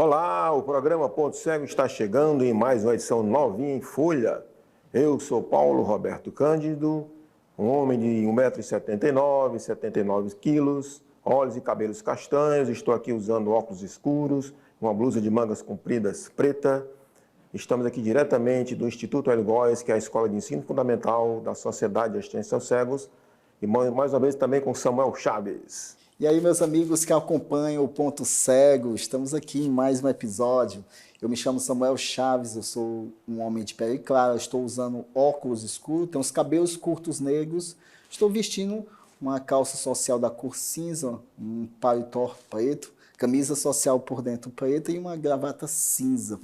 Olá, o programa Ponto Cego está chegando em mais uma edição novinha em folha. Eu sou Paulo Roberto Cândido, um homem de 1,79 m, 79 quilos, olhos e cabelos castanhos. Estou aqui usando óculos escuros, uma blusa de mangas compridas preta. Estamos aqui diretamente do Instituto Hélio Góes, que é a Escola de Ensino Fundamental da Sociedade de Assistência aos Cegos, e mais uma vez também com Samuel Chaves. E aí, meus amigos que acompanham o Ponto Cego, estamos aqui em mais um episódio. Eu me chamo Samuel Chaves, eu sou um homem de pele clara, estou usando óculos escuros, tenho os cabelos curtos negros, estou vestindo uma calça social da cor cinza, um paletó preto, camisa social por dentro preta e uma gravata cinza.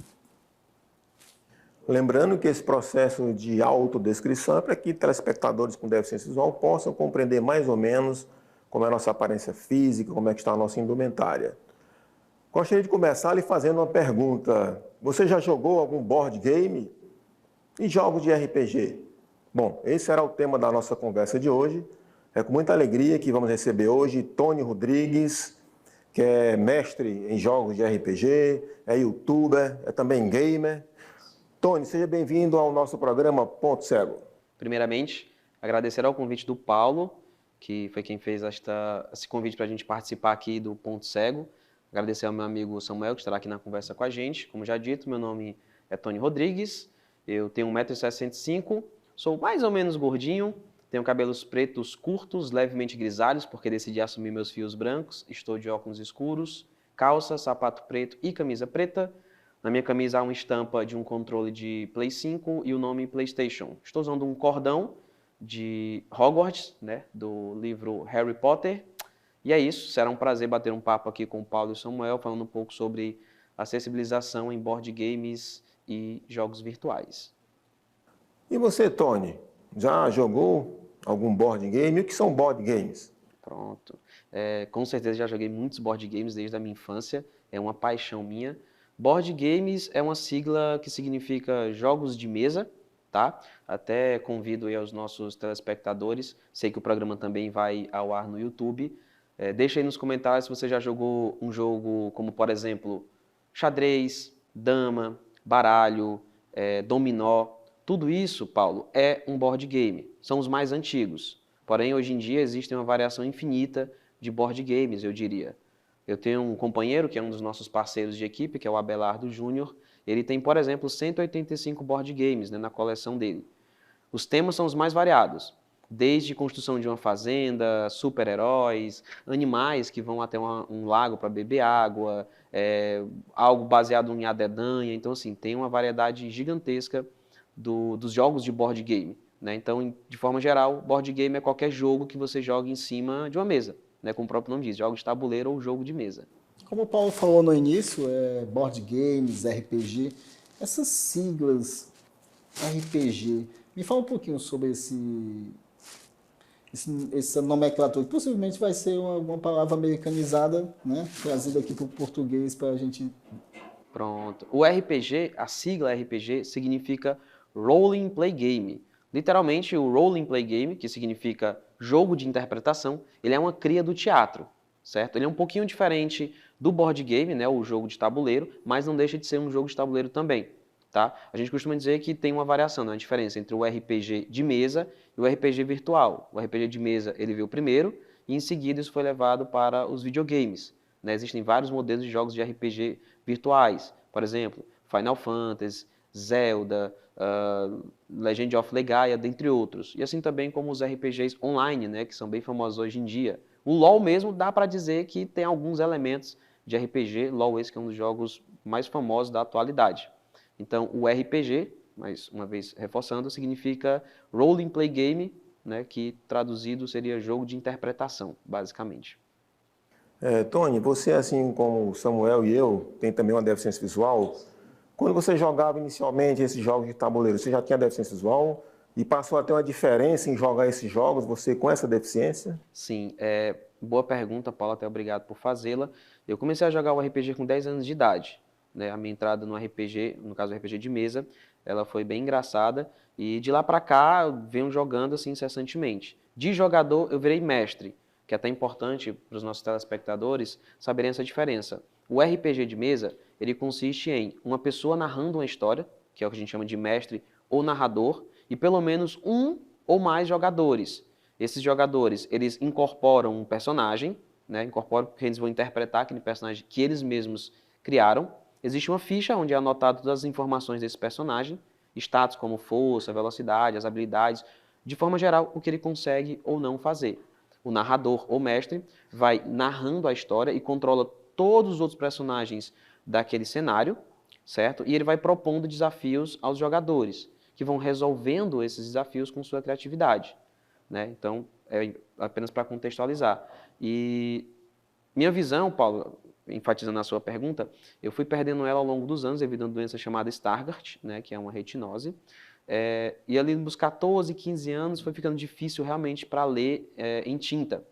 Lembrando que esse processo de autodescrição é para que telespectadores com deficiência visual possam compreender mais ou menos como é a nossa aparência física, como é que está a nossa indumentária. Gostaria de começar lhe fazendo uma pergunta. Você já jogou algum board game e jogos de RPG? Bom, esse será o tema da nossa conversa de hoje. É com muita alegria que vamos receber hoje Tony Rodrigues, que é mestre em jogos de RPG, é youtuber, é também gamer. Tony, seja bem-vindo ao nosso programa Ponto Cego. Primeiramente, agradecer ao convite do Paulo, que foi quem fez esse convite para a gente participar aqui do Ponto Cego. Agradecer ao meu amigo Samuel, que estará aqui na conversa com a gente. Como já dito, meu nome é Tony Rodrigues, eu tenho 1,65 m, sou mais ou menos gordinho, tenho cabelos pretos curtos, levemente grisalhos, porque decidi assumir meus fios brancos, estou de óculos escuros, calça, sapato preto e camisa preta. Na minha camisa há uma estampa de um controle de Play 5 e o nome PlayStation. Estou usando um cordão de Hogwarts, né, do livro Harry Potter. E é isso, será um prazer bater um papo aqui com o Paulo e o Samuel, falando um pouco sobre acessibilização em board games e jogos virtuais. E você, Tony, já jogou algum board game? O que são board games? Pronto. Com certeza já joguei muitos board games desde a minha infância, é uma paixão minha. Board games é uma sigla que significa jogos de mesa, tá? Até convido aí aos nossos telespectadores, sei que o programa também vai ao ar no YouTube. Deixa aí nos comentários se você já jogou um jogo como, por exemplo, xadrez, dama, baralho, dominó. Tudo isso, Paulo, é um board game. São os mais antigos. Porém, hoje em dia existe uma variação infinita de board games, eu diria. Eu tenho um companheiro que é um dos nossos parceiros de equipe, que é o Abelardo Júnior. Ele tem, por exemplo, 185 board games, né, na coleção dele. Os temas são os mais variados, desde construção de uma fazenda, super-heróis, animais que vão até um lago para beber água, algo baseado em adedanha. Então, assim, tem uma variedade gigantesca dos jogos de board game, né? Então, de forma geral, board game é qualquer jogo que você joga em cima de uma mesa, né, como o próprio nome diz, jogos de tabuleiro ou jogo de mesa. Como o Paulo falou no início, board games, RPG, essas siglas RPG, me fala um pouquinho sobre essa nomenclatura, que possivelmente vai ser uma palavra americanizada, né, trazida aqui para o português para a gente... Pronto. O RPG, a sigla RPG, significa Role Play Game. Literalmente, o Role Play Game, que significa jogo de interpretação, ele é uma cria do teatro, certo? Ele é um pouquinho diferente do board game, né, o jogo de tabuleiro, mas não deixa de ser um jogo de tabuleiro também, tá? A gente costuma dizer que tem uma variação, né, uma diferença entre o RPG de mesa e o RPG virtual. O RPG de mesa, ele veio primeiro e em seguida isso foi levado para os videogames, né? Existem vários modelos de jogos de RPG virtuais, por exemplo, Final Fantasy, Zelda, Legend of Legaia, dentre outros. E assim também como os RPGs online, né, que são bem famosos hoje em dia. O LoL mesmo dá para dizer que tem alguns elementos de RPG, LoL esse que é um dos jogos mais famosos da atualidade. Então, o RPG, mais uma vez reforçando, significa Role Play Game, né, que traduzido seria jogo de interpretação, basicamente. Tony, você, assim como o Samuel e eu, tem também uma deficiência visual. Quando você jogava inicialmente esses jogos de tabuleiro, você já tinha deficiência visual e passou a ter uma diferença em jogar esses jogos, você com essa deficiência? Sim, boa pergunta, Paulo, até obrigado por fazê-la. Eu comecei a jogar o RPG com 10 anos de idade, né? A minha entrada no RPG, no caso o RPG de mesa, ela foi bem engraçada e de lá para cá eu venho jogando assim incessantemente. De jogador eu virei mestre, que é até importante para os nossos telespectadores saberem essa diferença. O RPG de mesa, ele consiste em uma pessoa narrando uma história, que é o que a gente chama de mestre ou narrador, e pelo menos um ou mais jogadores. Esses jogadores, eles incorporam um personagem, né? Incorporam porque eles vão interpretar aquele personagem que eles mesmos criaram. Existe uma ficha onde é anotado todas as informações desse personagem, status como força, velocidade, as habilidades, de forma geral, o que ele consegue ou não fazer. O narrador ou mestre vai narrando a história e controla todos os outros personagens daquele cenário, certo? E ele vai propondo desafios aos jogadores, que vão resolvendo esses desafios com sua criatividade, né? Então, é apenas para contextualizar. E minha visão, Paulo, enfatizando a sua pergunta, eu fui perdendo ela ao longo dos anos devido a uma doença chamada Stargardt, né, que é uma retinose. E ali nos 14, 15 anos foi ficando difícil realmente para ler em tinta.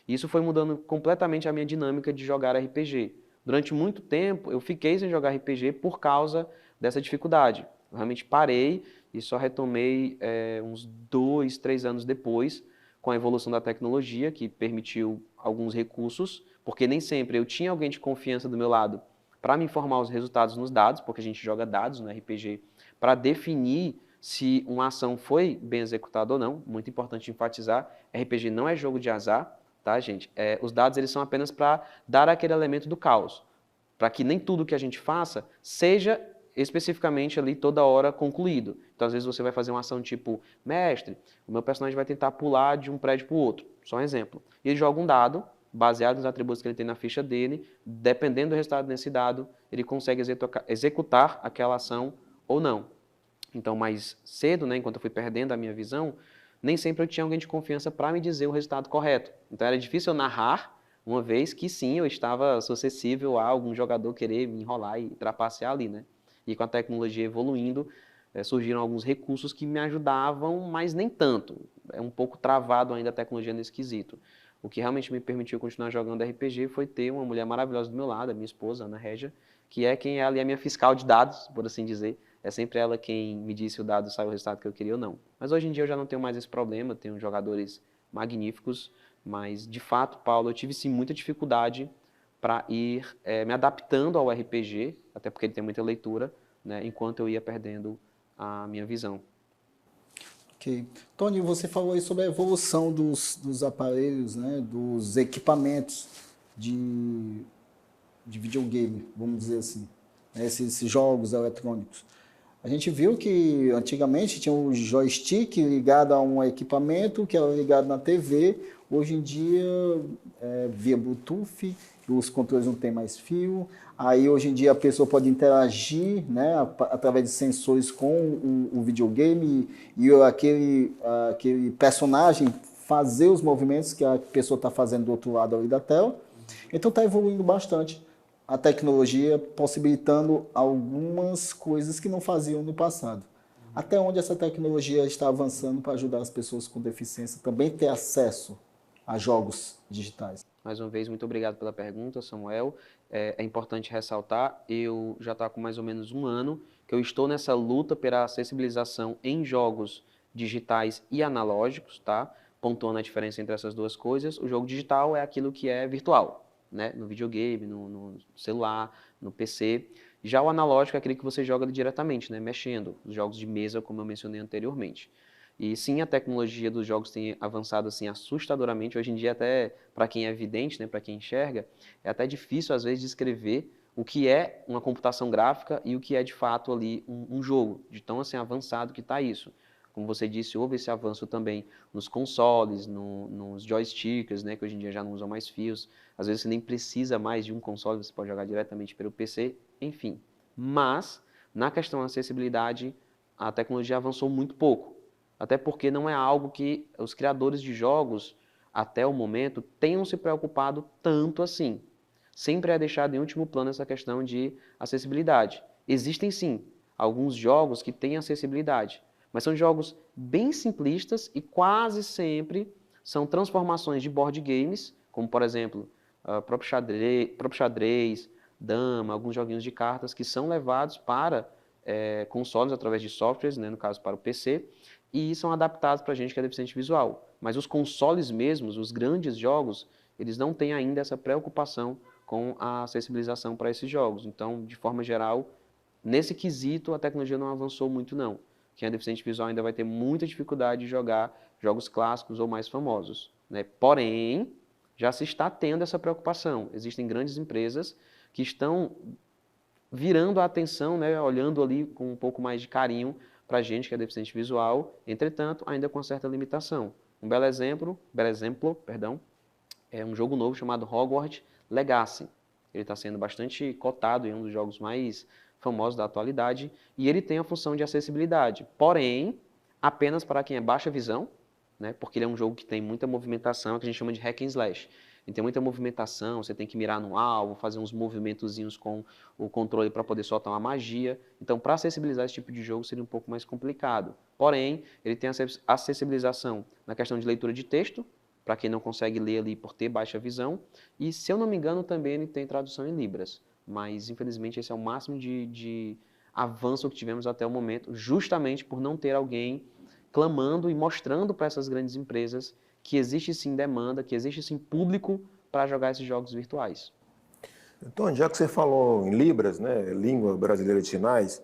Isso foi mudando completamente a minha dinâmica de jogar RPG. Durante muito tempo eu fiquei sem jogar RPG por causa dessa dificuldade. Eu realmente parei e só retomei uns 2, 3 anos depois, com a evolução da tecnologia, que permitiu alguns recursos, porque nem sempre eu tinha alguém de confiança do meu lado para me informar os resultados nos dados, porque a gente joga dados no RPG, para definir se uma ação foi bem executada ou não. Muito importante enfatizar, RPG não é jogo de azar, tá, gente? Os dados eles são apenas para dar aquele elemento do caos, para que nem tudo que a gente faça seja especificamente ali toda hora concluído. Então, às vezes você vai fazer uma ação tipo, mestre, o meu personagem vai tentar pular de um prédio para o outro, só um exemplo. E ele joga um dado, baseado nos atributos que ele tem na ficha dele, dependendo do resultado desse dado, ele consegue executar aquela ação ou não. Então, mais cedo, né, enquanto eu fui perdendo a minha visão, nem sempre eu tinha alguém de confiança para me dizer o resultado correto. Então, era difícil eu narrar, uma vez que sim, eu estava suscetível a algum jogador querer me enrolar e trapacear ali, né? E com a tecnologia evoluindo, surgiram alguns recursos que me ajudavam, mas nem tanto. É um pouco travado ainda a tecnologia nesse quesito. O que realmente me permitiu continuar jogando RPG foi ter uma mulher maravilhosa do meu lado, a minha esposa, Ana Régia, que é quem é ali a minha fiscal de dados, por assim dizer. É sempre ela quem me disse se o dado saiu o resultado que eu queria ou não. Mas hoje em dia eu já não tenho mais esse problema, tenho jogadores magníficos, mas de fato, Paulo, eu tive sim muita dificuldade para ir me adaptando ao RPG, até porque ele tem muita leitura, né, enquanto eu ia perdendo a minha visão. Ok. Tony, você falou aí sobre a evolução dos aparelhos, né, dos equipamentos de videogame, vamos dizer assim, né, esses jogos eletrônicos. A gente viu que antigamente tinha um joystick ligado a um equipamento que era ligado na TV. Hoje em dia, via Bluetooth, os controles não tem mais fio. Aí hoje em dia a pessoa pode interagir, né, através de sensores com o videogame e aquele personagem fazer os movimentos que a pessoa está fazendo do outro lado ali da tela. Então está evoluindo bastante a tecnologia, possibilitando algumas coisas que não faziam no passado. Até onde essa tecnologia está avançando para ajudar as pessoas com deficiência também ter acesso a jogos digitais? Mais uma vez, muito obrigado pela pergunta, Samuel. É importante ressaltar, eu já estou com mais ou menos um ano que eu estou nessa luta pela acessibilização em jogos digitais e analógicos, tá? Pontuando a diferença entre essas duas coisas. O jogo digital é aquilo que é virtual, né? No videogame, no celular, no PC. Já o analógico é aquele que você joga diretamente, né? Mexendo. Os jogos de mesa, como eu mencionei anteriormente. E sim, a tecnologia dos jogos tem avançado assim assustadoramente. Hoje em dia, até para quem é vidente, né, para quem enxerga, é até difícil às vezes descrever o que é uma computação gráfica e o que é de fato ali um jogo, de tão assim avançado que está isso. Como você disse, houve esse avanço também nos consoles, nos joysticks, né, que hoje em dia já não usam mais fios. Às vezes você nem precisa mais de um console, você pode jogar diretamente pelo PC, enfim. Mas, na questão da acessibilidade, a tecnologia avançou muito pouco. Até porque não é algo que os criadores de jogos, até o momento, tenham se preocupado tanto assim. Sempre é deixado em último plano essa questão de acessibilidade. Existem sim alguns jogos que têm acessibilidade, mas são jogos bem simplistas e quase sempre são transformações de board games, como por exemplo, próprio xadrez, dama, alguns joguinhos de cartas que são levados para consoles através de softwares, né, no caso para o PC, e são adaptados para a gente que é deficiente visual. Mas os consoles mesmos, os grandes jogos, eles não têm ainda essa preocupação com a acessibilização para esses jogos. Então, de forma geral, nesse quesito, a tecnologia não avançou muito, não. Quem é deficiente visual ainda vai ter muita dificuldade de jogar jogos clássicos ou mais famosos, né? Porém, já se está tendo essa preocupação. Existem grandes empresas que estão virando a atenção, né, olhando ali com um pouco mais de carinho para a gente que é deficiente visual, entretanto, ainda com certa limitação. Um belo exemplo, perdão, é um jogo novo chamado Hogwarts Legacy. Ele está sendo bastante cotado em um dos jogos mais famosos da atualidade e ele tem a função de acessibilidade, porém, apenas para quem é baixa visão, né, porque ele é um jogo que tem muita movimentação, que a gente chama de hack and slash. Ele tem muita movimentação, você tem que mirar no alvo, fazer uns movimentozinhos com o controle para poder soltar uma magia. Então, para acessibilizar esse tipo de jogo seria um pouco mais complicado. Porém, ele tem acessibilização na questão de leitura de texto, para quem não consegue ler ali por ter baixa visão. E, se eu não me engano, também ele tem tradução em Libras. Mas, infelizmente, esse é o máximo de avanço que tivemos até o momento, justamente por não ter alguém clamando e mostrando para essas grandes empresas que existe sim demanda, que existe sim público para jogar esses jogos virtuais. Então, já que você falou em Libras, né, língua brasileira de sinais,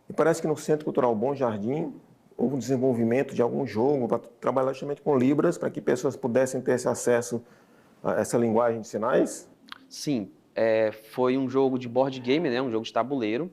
me parece que no Centro Cultural Bom Jardim houve um desenvolvimento de algum jogo para trabalhar justamente com Libras, para que pessoas pudessem ter esse acesso a essa linguagem de sinais? Sim, foi um jogo de board game, né, um jogo de tabuleiro,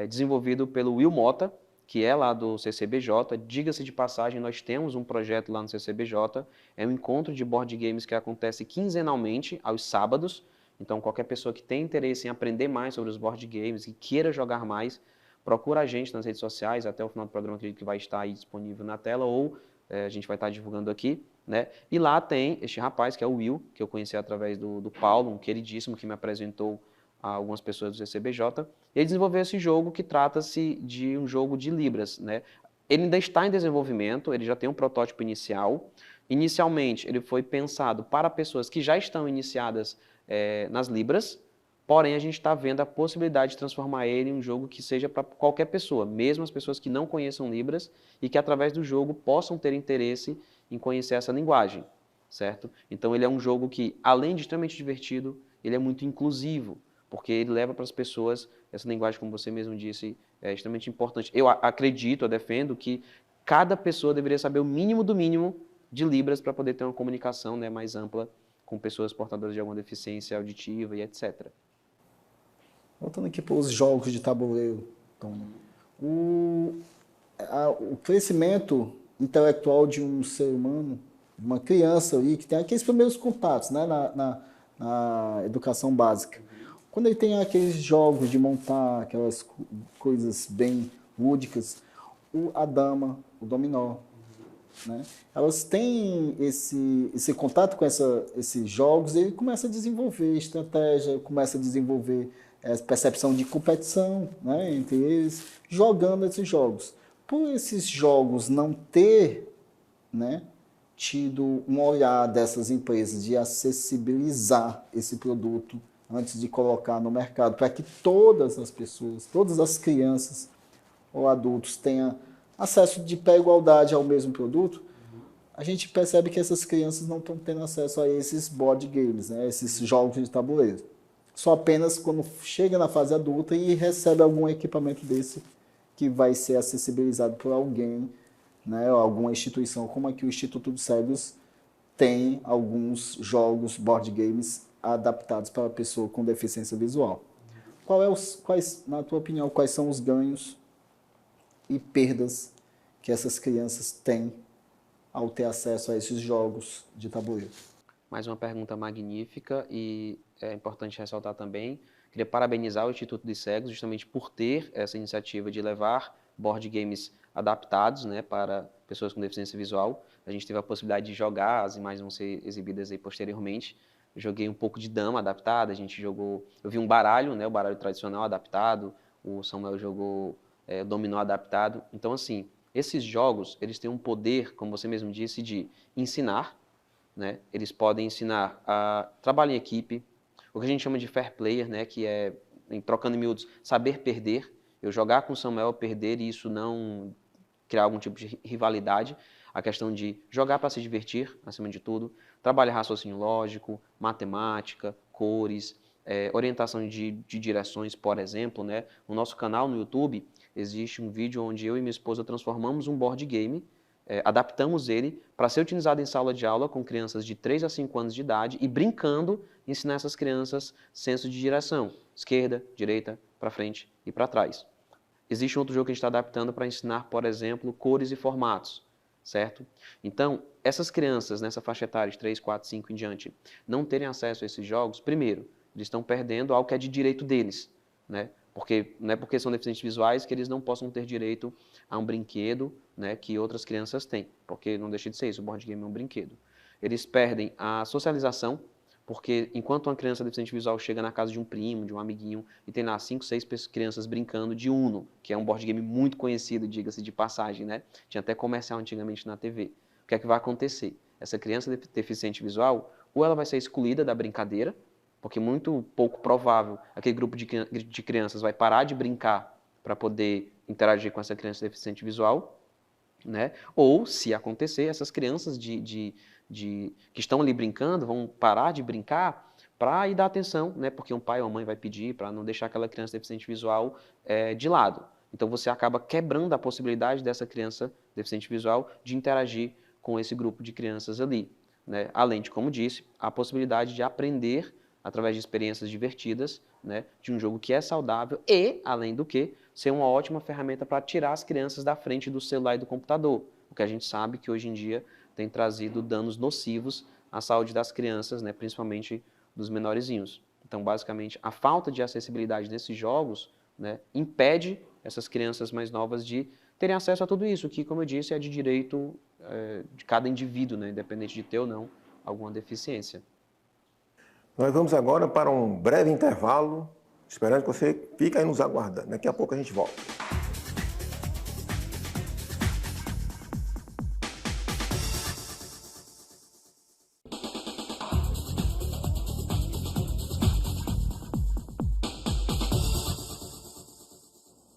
desenvolvido pelo Will Mota, que é lá do CCBJ. Diga-se de passagem, nós temos um projeto lá no CCBJ, é um encontro de board games que acontece quinzenalmente, aos sábados. Então, qualquer pessoa que tem interesse em aprender mais sobre os board games e queira jogar mais, procura a gente nas redes sociais, até o final do programa acredito que vai estar aí disponível na tela, ou a gente vai estar divulgando aqui, né? E lá tem este rapaz, que é o Will, que eu conheci através do Paulo, um queridíssimo que me apresentou a algumas pessoas do CCBJ. Ele desenvolveu esse jogo que trata-se de um jogo de Libras, né? Ele ainda está em desenvolvimento, ele já tem um protótipo inicial. Inicialmente, ele foi pensado para pessoas que já estão iniciadas nas Libras, porém a gente está vendo a possibilidade de transformar ele em um jogo que seja para qualquer pessoa, mesmo as pessoas que não conheçam Libras e que através do jogo possam ter interesse em conhecer essa linguagem, certo? Então ele é um jogo que, além de extremamente divertido, ele é muito inclusivo, porque ele leva para as pessoas essa linguagem, como você mesmo disse, é extremamente importante. Eu acredito, eu defendo que cada pessoa deveria saber o mínimo do mínimo de Libras para poder ter uma comunicação, né, mais ampla com pessoas portadoras de alguma deficiência auditiva e etc. Voltando aqui para os jogos de tabuleiro, Tony. O crescimento intelectual de um ser humano, de uma criança ali, que tem aqueles primeiros contatos, né, na educação básica. Quando ele tem aqueles jogos de montar, aquelas coisas bem lúdicas, a dama, o dominó, né, elas têm esse contato com esses jogos e ele começa a desenvolver estratégia, começa a desenvolver percepção de competição, né, entre eles, jogando esses jogos. Por esses jogos não ter, né, tido um olhar dessas empresas de acessibilizar esse produto antes de colocar no mercado, para que todas as pessoas, todas as crianças ou adultos tenham acesso de pé igualdade ao mesmo produto, a gente percebe que essas crianças não estão tendo acesso a esses board games, né, esses jogos de tabuleiro. Só apenas quando chega na fase adulta e recebe algum equipamento desse que vai ser acessibilizado por alguém, né, alguma instituição, como aqui o Instituto dos Cegos tem alguns jogos, board games, adaptados para a pessoa com deficiência visual. Na tua opinião, quais são os ganhos e perdas que essas crianças têm ao ter acesso a esses jogos de tabuleiro? Mais uma pergunta magnífica e é importante ressaltar também, queria parabenizar o Instituto dos Cegos justamente por ter essa iniciativa de levar board games adaptados, né, para pessoas com deficiência visual. A gente teve a possibilidade de jogar, as imagens vão ser exibidas aí posteriormente. Eu joguei um pouco de dama adaptada, a gente jogou, eu vi um baralho, né, o baralho tradicional adaptado, o Samuel jogou dominó adaptado. Então, assim, esses jogos, eles têm um poder, como você mesmo disse, de ensinar, né? Eles podem ensinar a trabalho em equipe, o que a gente chama de fair player, né? Que é, trocando em miúdos, saber perder. Eu jogar com o Samuel, perder e isso não criar algum tipo de rivalidade. A questão de jogar para se divertir, acima de tudo. Trabalhar raciocínio lógico, matemática, cores. orientação de direções, por exemplo, né? No nosso canal no YouTube existe um vídeo onde eu e minha esposa transformamos um board game, adaptamos ele para ser utilizado em sala de aula com crianças de 3 a 5 anos de idade e brincando, ensinar essas crianças senso de direção, esquerda, direita, para frente e para trás. Existe um outro jogo que a gente está adaptando para ensinar, por exemplo, cores e formatos, certo? Então, essas crianças nessa faixa etária de 3, 4, 5 em diante não terem acesso a esses jogos, primeiro, eles estão perdendo algo que é de direito deles, né? Porque não é porque são deficientes visuais que eles não possam ter direito a um brinquedo, né, que outras crianças têm, porque não deixa de ser isso, o board game é um brinquedo. Eles perdem a socialização, porque enquanto uma criança deficiente visual chega na casa de um primo, de um amiguinho, e tem lá 5, 6 crianças brincando de Uno, que é um board game muito conhecido, diga-se de passagem, né? Tinha até comercial antigamente na TV. O que é que vai acontecer? Essa criança deficiente visual, ou ela vai ser excluída da brincadeira, porque muito pouco provável aquele grupo de crianças vai parar de brincar para poder interagir com essa criança deficiente visual, né? Ou, se acontecer, essas crianças que estão ali brincando vão parar de brincar para ir dar atenção, né? Porque um pai ou uma mãe vai pedir para não deixar aquela criança deficiente visual de lado. Então, você acaba quebrando a possibilidade dessa criança deficiente visual de interagir com esse grupo de crianças ali, né? Além de, como disse, a possibilidade de aprender através de experiências divertidas, né, de um jogo que é saudável e, além do que, ser uma ótima ferramenta para tirar as crianças da frente do celular e do computador, o que a gente sabe que hoje em dia tem trazido danos nocivos à saúde das crianças, né, principalmente dos menorzinhos. Então, basicamente, a falta de acessibilidade desses jogos, né, impede essas crianças mais novas de terem acesso a tudo isso, que, como eu disse, é de direito de cada indivíduo, né, independente de ter ou não alguma deficiência. Nós vamos agora para um breve intervalo, esperando que você fique aí nos aguardando. Daqui a pouco a gente volta.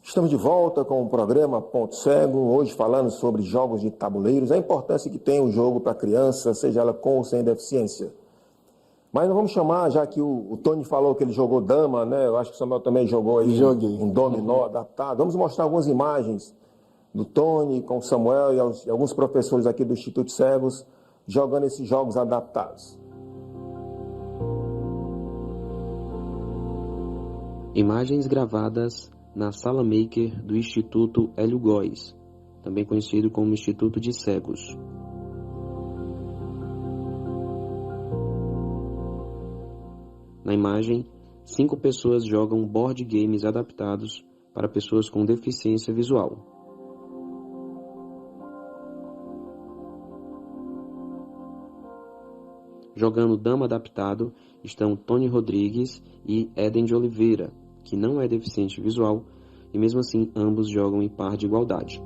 Estamos de volta com o programa Ponto Cego, hoje falando sobre jogos de tabuleiros, a importância que tem o jogo para a criança, seja ela com ou sem deficiência. Mas nós vamos chamar, já que o Tony falou que ele jogou dama, né? Eu acho que o Samuel também jogou aí um dominó adaptado. Vamos mostrar algumas imagens do Tony com o Samuel e alguns professores aqui do Instituto Cegos jogando esses jogos adaptados. Imagens gravadas na Sala Maker do Instituto Hélio Góes, também conhecido como Instituto de Cegos. Na imagem, 5 pessoas jogam board games adaptados para pessoas com deficiência visual. Jogando dama adaptado estão Tony Rodrigues e Eden de Oliveira, que não é deficiente visual, e mesmo assim ambos jogam em par de igualdade.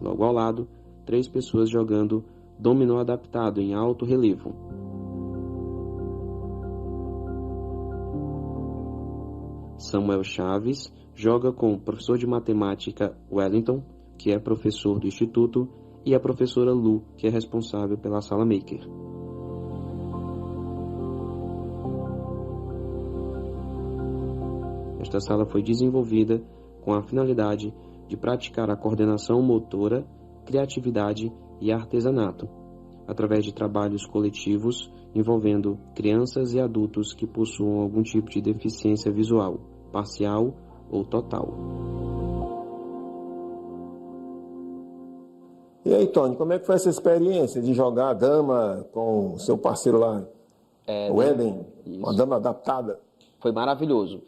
Logo ao lado, 3 pessoas jogando dominó adaptado em alto relevo. Samuel Chaves joga com o professor de matemática Wellington, que é professor do Instituto, e a professora Lu, que é responsável pela Sala Maker. Esta sala foi desenvolvida com a finalidade de praticar a coordenação motora, criatividade e artesanato, através de trabalhos coletivos envolvendo crianças e adultos que possuam algum tipo de deficiência visual, parcial ou total. E aí, Tony, como é que foi essa experiência de jogar a dama com o seu parceiro lá, o Eden, uma dama adaptada? Foi maravilhoso.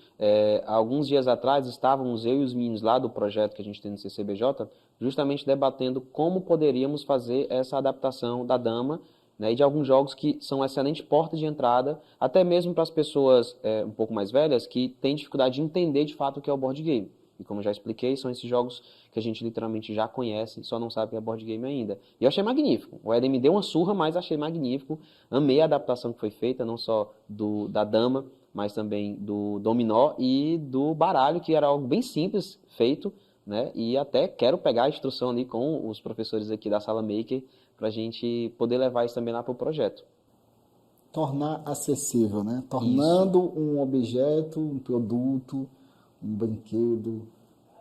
Alguns dias atrás estávamos eu e os meninos lá do projeto que a gente tem no CCBJ justamente debatendo como poderíamos fazer essa adaptação da dama, né, e de alguns jogos que são excelentes portas de entrada, até mesmo para as pessoas um pouco mais velhas que têm dificuldade de entender de fato o que é o board game. E como eu já expliquei, são esses jogos que a gente literalmente já conhece, só não sabe o que é board game ainda. E eu achei magnífico. O Eden me deu uma surra, mas achei magnífico. Amei a adaptação que foi feita, não só da dama, mas também do dominó e do baralho, que era algo bem simples feito, né? E até quero pegar a instrução ali com os professores aqui da Sala Maker para a gente poder levar isso também lá para o projeto. Tornar acessível, né? Tornando um objeto, um produto, um brinquedo,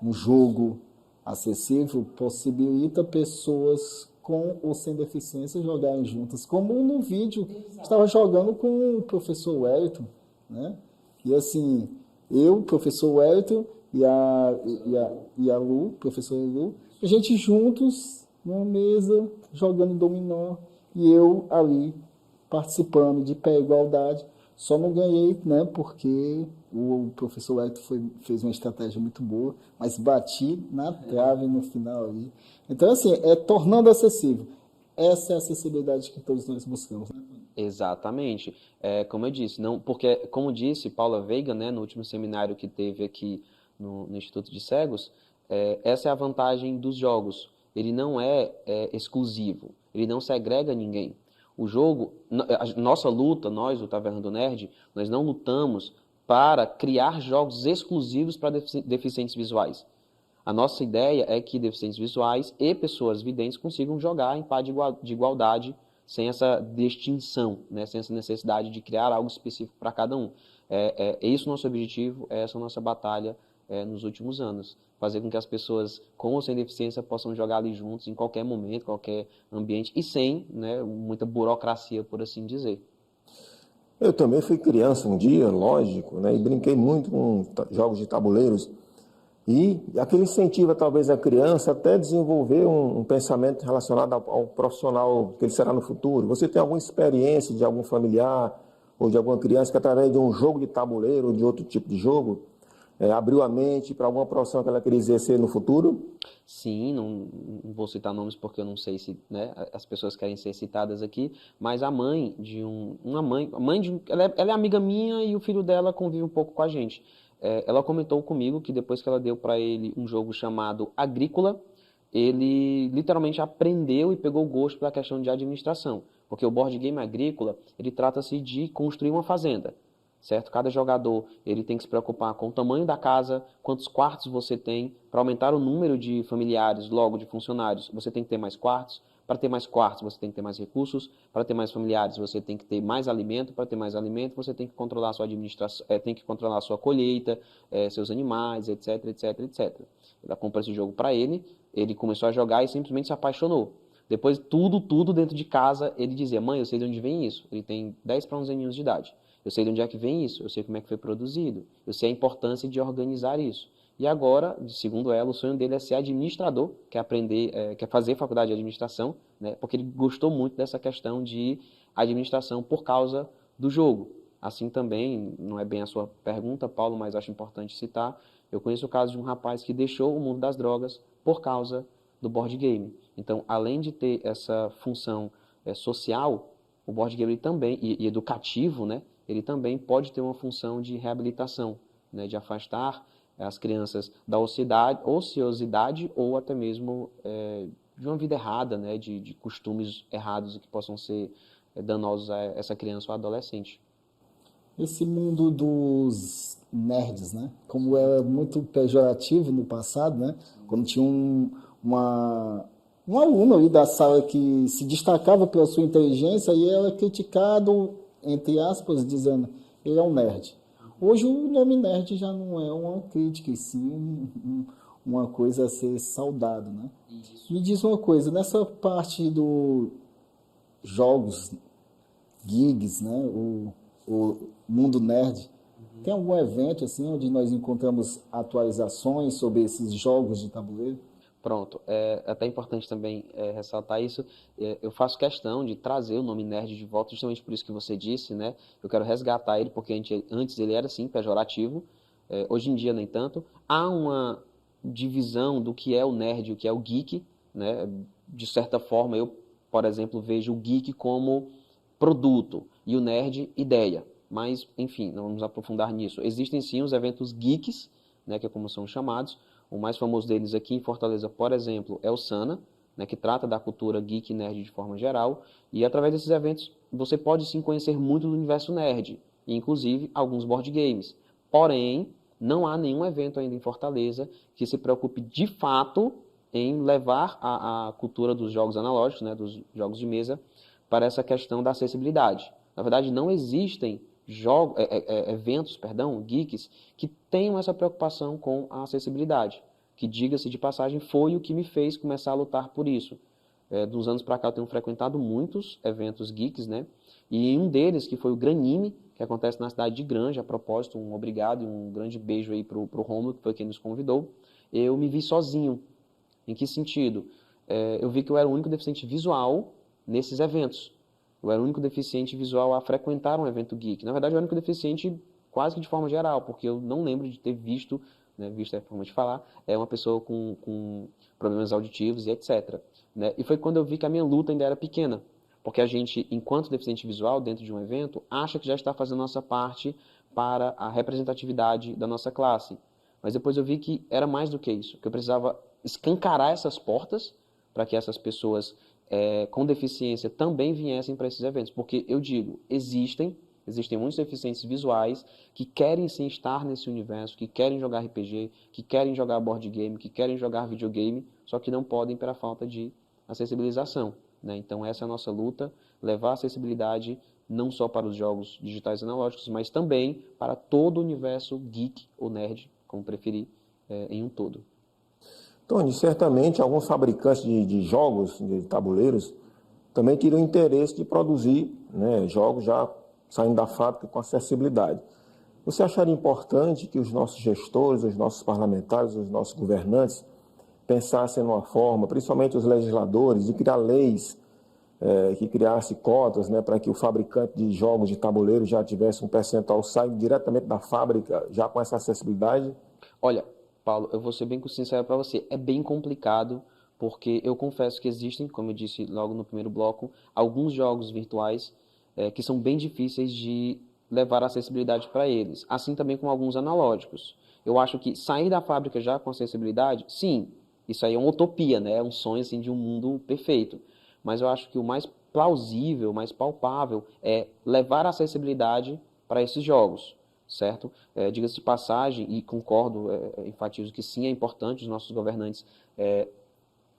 um jogo acessível, possibilita pessoas com ou sem deficiência jogarem juntas. Como no vídeo, estava jogando com o professor Wellington, né? E assim, eu, professor Wellington e a Lu, professora Lu, a gente juntos numa mesa jogando dominó e eu ali participando de pé e igualdade. Só não ganhei, né, porque o professor Wellington fez uma estratégia muito boa, mas bati na trave no final ali. Então, assim, tornando acessível. Essa é a acessibilidade que todos nós buscamos, né? Exatamente. Como eu disse, não, porque, como disse Paula Veiga, né, no último seminário que teve aqui no Instituto de Cegos, essa é a vantagem dos jogos. Ele não é exclusivo, ele não segrega ninguém. O jogo, a nossa luta, nós, o Taverna do Nerd, nós não lutamos para criar jogos exclusivos para deficientes visuais. A nossa ideia é que deficientes visuais e pessoas videntes consigam jogar em paz de igualdade, sem essa distinção, né? Sem essa necessidade de criar algo específico para cada um. É esse o nosso objetivo, é essa a nossa batalha nos últimos anos. Fazer com que as pessoas com ou sem deficiência possam jogar ali juntos em qualquer momento, qualquer ambiente, e sem, né, muita burocracia, por assim dizer. Eu também fui criança um dia, lógico, né, e brinquei muito com jogos de tabuleiros. E aquele incentiva talvez a criança até desenvolver um pensamento relacionado ao profissional que ele será no futuro. Você tem alguma experiência de algum familiar ou de alguma criança que através de um jogo de tabuleiro ou de outro tipo de jogo abriu a mente para alguma profissão que ela queria exercer no futuro? Sim, não vou citar nomes porque eu não sei se, né, as pessoas querem ser citadas aqui, mas a mãe de ela é amiga minha e o filho dela convive um pouco com a gente. Ela comentou comigo que depois que ela deu para ele um jogo chamado Agrícola, ele literalmente aprendeu e pegou gosto pela questão de administração, porque o board game Agrícola, ele trata-se de construir uma fazenda. Certo? Cada jogador ele tem que se preocupar com o tamanho da casa, quantos quartos você tem. Para aumentar o número de familiares, logo de funcionários, você tem que ter mais quartos. Para ter mais quartos, você tem que ter mais recursos. Para ter mais familiares, você tem que ter mais alimento. Para ter mais alimento, você tem que controlar a sua administração, tem que controlar a sua colheita, seus animais, etc, etc, etc. Ela comprou esse jogo para ele, ele começou a jogar e simplesmente se apaixonou. Depois, tudo dentro de casa, ele dizia: mãe, eu sei de onde vem isso. Ele tem 10 para 11 anos de idade. Eu sei de onde é que vem isso, eu sei como é que foi produzido, eu sei a importância de organizar isso. E agora, segundo ela, o sonho dele é ser administrador, quer aprender, quer fazer faculdade de administração, né, porque ele gostou muito dessa questão de administração por causa do jogo. Assim também, não é bem a sua pergunta, Paulo, mas acho importante citar, eu conheço o caso de um rapaz que deixou o mundo das drogas por causa do board game. Então, além de ter essa função social, o board game também, e educativo, né, ele também pode ter uma função de reabilitação, né, de afastar as crianças da ociosidade ou até mesmo de uma vida errada, né, de costumes errados que possam ser danosos a essa criança ou adolescente. Esse mundo dos nerds, né, como era muito pejorativo no passado, né, quando tinha um aluno ali da sala que se destacava pela sua inteligência e era criticado, entre aspas, dizendo, ele é um nerd. Hoje o nome nerd já não é uma crítica, e sim uma coisa a ser saudado, né? Isso. Me diz uma coisa, nessa parte dos jogos, gigs, né? O mundo nerd, tem algum evento assim onde nós encontramos atualizações sobre esses jogos de tabuleiro? Pronto, é até importante também ressaltar isso. Eu faço questão de trazer o nome nerd de volta, justamente por isso que você disse, né? Eu quero resgatar ele, porque antes ele era, sim, pejorativo. Hoje em dia, nem tanto. Há uma divisão do que é o nerd e o que é o geek, né? De certa forma, eu, por exemplo, vejo o geek como produto e o nerd ideia. Mas, enfim, não vamos aprofundar nisso. Existem, sim, os eventos geeks, né? Que é como são chamados. O mais famoso deles aqui em Fortaleza, por exemplo, é o Sana, né, que trata da cultura geek e nerd de forma geral. E através desses eventos você pode sim conhecer muito do universo nerd, inclusive alguns board games. Porém, não há nenhum evento ainda em Fortaleza que se preocupe de fato em levar a cultura dos jogos analógicos, né, dos jogos de mesa, para essa questão da acessibilidade. Na verdade, não existem eventos, geeks, que tenham essa preocupação com a acessibilidade, que, diga-se de passagem, foi o que me fez começar a lutar por isso. Dos anos para cá eu tenho frequentado muitos eventos geeks, né? E um deles, que foi o Granime, que acontece na cidade de Granja, a propósito, um obrigado e um grande beijo aí pro Rômulo, que foi quem nos convidou. Eu me vi sozinho. Em que sentido? Eu vi que eu era o único deficiente visual nesses eventos. Eu era o único deficiente visual a frequentar um evento geek. Na verdade, eu era o único deficiente quase que de forma geral, porque eu não lembro de ter visto, né, visto é a forma de falar, uma pessoa com problemas auditivos e etc. Né? E foi quando eu vi que a minha luta ainda era pequena. Porque a gente, enquanto deficiente visual, dentro de um evento, acha que já está fazendo a nossa parte para a representatividade da nossa classe. Mas depois eu vi que era mais do que isso, que eu precisava escancarar essas portas para que essas pessoas com deficiência também viessem para esses eventos. Porque eu digo, existem muitos deficientes visuais que querem sim estar nesse universo, que querem jogar RPG, que querem jogar board game, que querem jogar videogame, só que não podem pela falta de acessibilização. Né? Então essa é a nossa luta, levar a acessibilidade não só para os jogos digitais analógicos, mas também para todo o universo geek ou nerd, como preferir, em um todo. Tony, certamente alguns fabricantes de jogos, de tabuleiros, também teriam interesse de produzir, né, jogos já saindo da fábrica com acessibilidade. Você acharia importante que os nossos gestores, os nossos parlamentares, os nossos governantes pensassem numa forma, principalmente os legisladores, de criar leis que criasse cotas, né, para que o fabricante de jogos de tabuleiro já tivesse um percentual saindo diretamente da fábrica, já com essa acessibilidade? Olha, Paulo, eu vou ser bem sincero para você, é bem complicado, porque eu confesso que existem, como eu disse logo no primeiro bloco, alguns jogos virtuais que são bem difíceis de levar acessibilidade para eles, assim também como alguns analógicos. Eu acho que sair da fábrica já com acessibilidade, sim, isso aí é uma utopia, né? É um sonho assim, de um mundo perfeito. Mas eu acho que o mais plausível, mais palpável, é levar a acessibilidade para esses jogos, certo? Diga-se de passagem, e concordo, enfatizo que sim, é importante os nossos governantes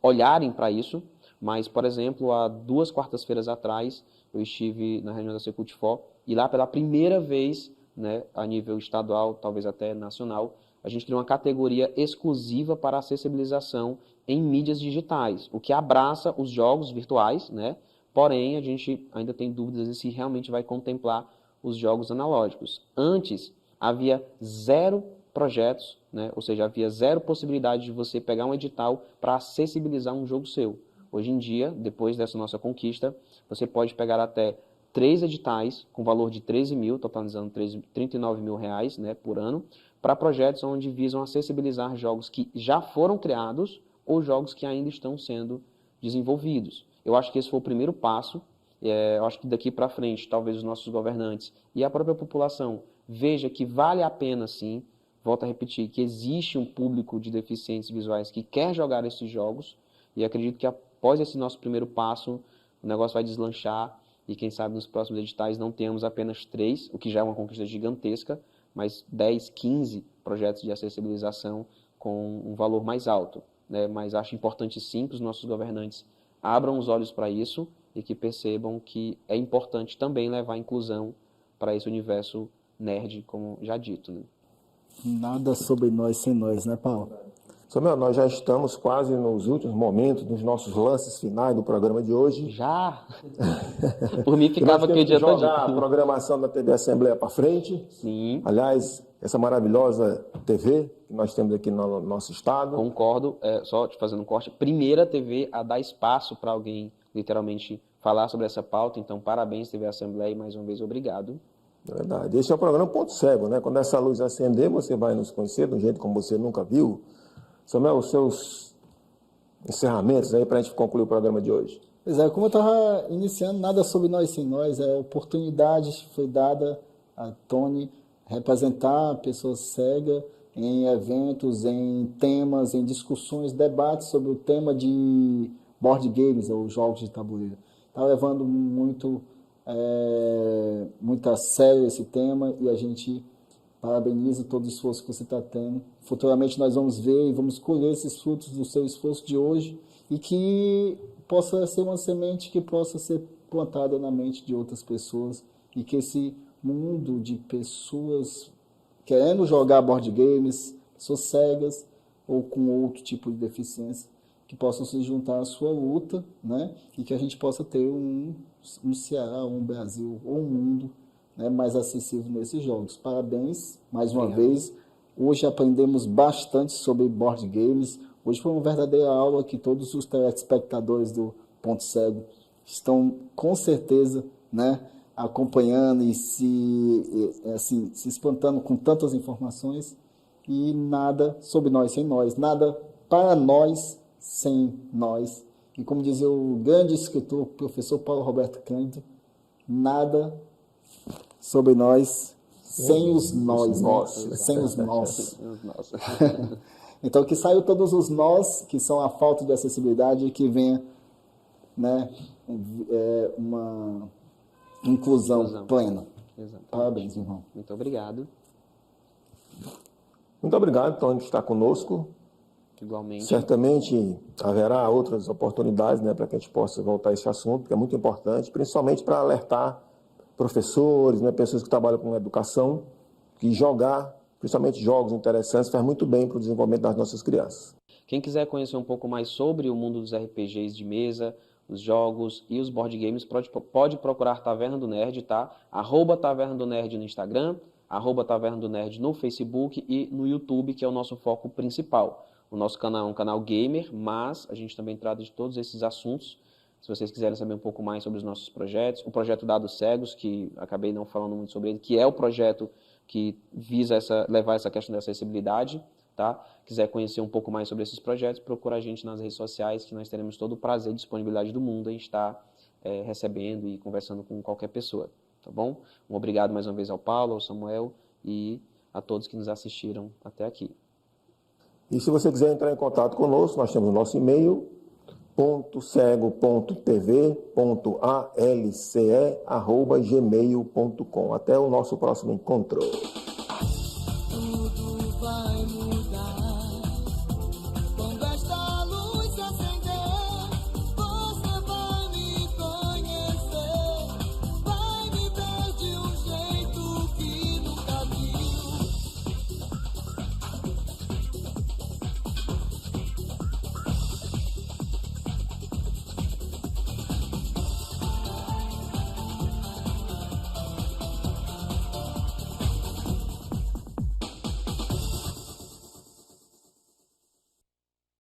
olharem para isso, mas, por exemplo, há 2 quartas-feiras atrás, eu estive na reunião da Secult4, e lá pela primeira vez, né, a nível estadual, talvez até nacional, a gente criou uma categoria exclusiva para acessibilização em mídias digitais, o que abraça os jogos virtuais, né? Porém, a gente ainda tem dúvidas de se realmente vai contemplar os jogos analógicos. Antes, havia 0 projetos, né? Ou seja, havia 0 possibilidade de você pegar um edital para acessibilizar um jogo seu. Hoje em dia, depois dessa nossa conquista, você pode pegar até 3 editais com valor de 13 mil, totalizando 39 mil reais, né, por ano, para projetos onde visam acessibilizar jogos que já foram criados ou jogos que ainda estão sendo desenvolvidos. Eu acho que esse foi o primeiro passo. Eu acho que daqui para frente, talvez os nossos governantes e a própria população veja que vale a pena, sim, volto a repetir, que existe um público de deficientes visuais que quer jogar esses jogos, e acredito que após esse nosso primeiro passo, o negócio vai deslanchar, e quem sabe nos próximos editais não tenhamos apenas 3, o que já é uma conquista gigantesca, mas 10, 15 projetos de acessibilização com um valor mais alto. Né? Mas acho importante sim que os nossos governantes abram os olhos para isso e que percebam que é importante também levar a inclusão para esse universo nerd, como já dito. Né? Nada sobre nós sem nós, né, Paulo? Samuel, nós já estamos quase nos últimos momentos dos nossos lances finais do programa de hoje. Já? Por mim ficava aqui o dia dia todo. Jogar a programação da TV Assembleia para frente. Sim. Aliás, essa maravilhosa TV que nós temos aqui no nosso estado. Concordo, só te fazendo um corte. Primeira TV a dar espaço para alguém, literalmente, falar sobre essa pauta. Então, parabéns, TV Assembleia, e mais uma vez, obrigado. É verdade. Esse é o programa Ponto Cego, né? Quando essa luz acender, você vai nos conhecer de um jeito como você nunca viu. Samuel, os seus encerramentos aí para a gente concluir o programa de hoje. Pois é, como eu estava iniciando, nada sobre nós sem nós, a oportunidade foi dada a Tony representar a pessoa cega em eventos, em temas, em discussões, debates sobre o tema de board games ou jogos de tabuleiro. Está levando muito a sério esse tema e a gente Parabenizo todo o esforço que você está tendo. Futuramente nós vamos ver e vamos colher esses frutos do seu esforço de hoje e que possa ser uma semente que possa ser plantada na mente de outras pessoas e que esse mundo de pessoas querendo jogar board games, pessoas cegas ou com outro tipo de deficiência, que possam se juntar à sua luta, né? E que a gente possa ter um Ceará, um Brasil ou um mundo, né, mais acessível nesses jogos. Parabéns, mais uma vez. Hoje aprendemos bastante sobre board games. Hoje foi uma verdadeira aula que todos os telespectadores do Ponto Cego estão, com certeza, né, acompanhando e se espantando com tantas informações. E nada sobre nós sem nós, nada para nós sem nós. E como dizia o grande escritor, professor Paulo Roberto Cândido, nada sobre nós sem os nós, né? Sem os nós. Então, que saiam todos os nós, que são a falta de acessibilidade, e que venha, né, uma inclusão plena. Exatamente. Parabéns, irmão. Muito obrigado. Muito obrigado, Tony, por estar conosco. Igualmente. Certamente haverá outras oportunidades, né, para que a gente possa voltar a esse assunto, que é muito importante, principalmente para alertar professores, né, pessoas que trabalham com educação, que jogar, principalmente jogos interessantes, faz muito bem para o desenvolvimento das nossas crianças. Quem quiser conhecer um pouco mais sobre o mundo dos RPGs de mesa, os jogos e os board games, pode procurar Taverna do Nerd, tá? @Taverna do Nerd no Instagram, @Taverna do Nerd no Facebook e no YouTube, que é o nosso foco principal. O nosso canal é um canal gamer, mas a gente também trata de todos esses assuntos. Se vocês quiserem saber um pouco mais sobre os nossos projetos, o projeto Dados Cegos, que acabei não falando muito sobre ele, que é o projeto que visa levar essa questão da acessibilidade, tá? Quiser conhecer um pouco mais sobre esses projetos, procura a gente nas redes sociais, que nós teremos todo o prazer e disponibilidade do mundo em estar recebendo e conversando com qualquer pessoa, tá bom? Um obrigado mais uma vez ao Paulo, ao Samuel e a todos que nos assistiram até aqui. E se você quiser entrar em contato conosco, nós temos o nosso e-mail, .cego.tv.alce@gmail.com. Até o nosso próximo encontro.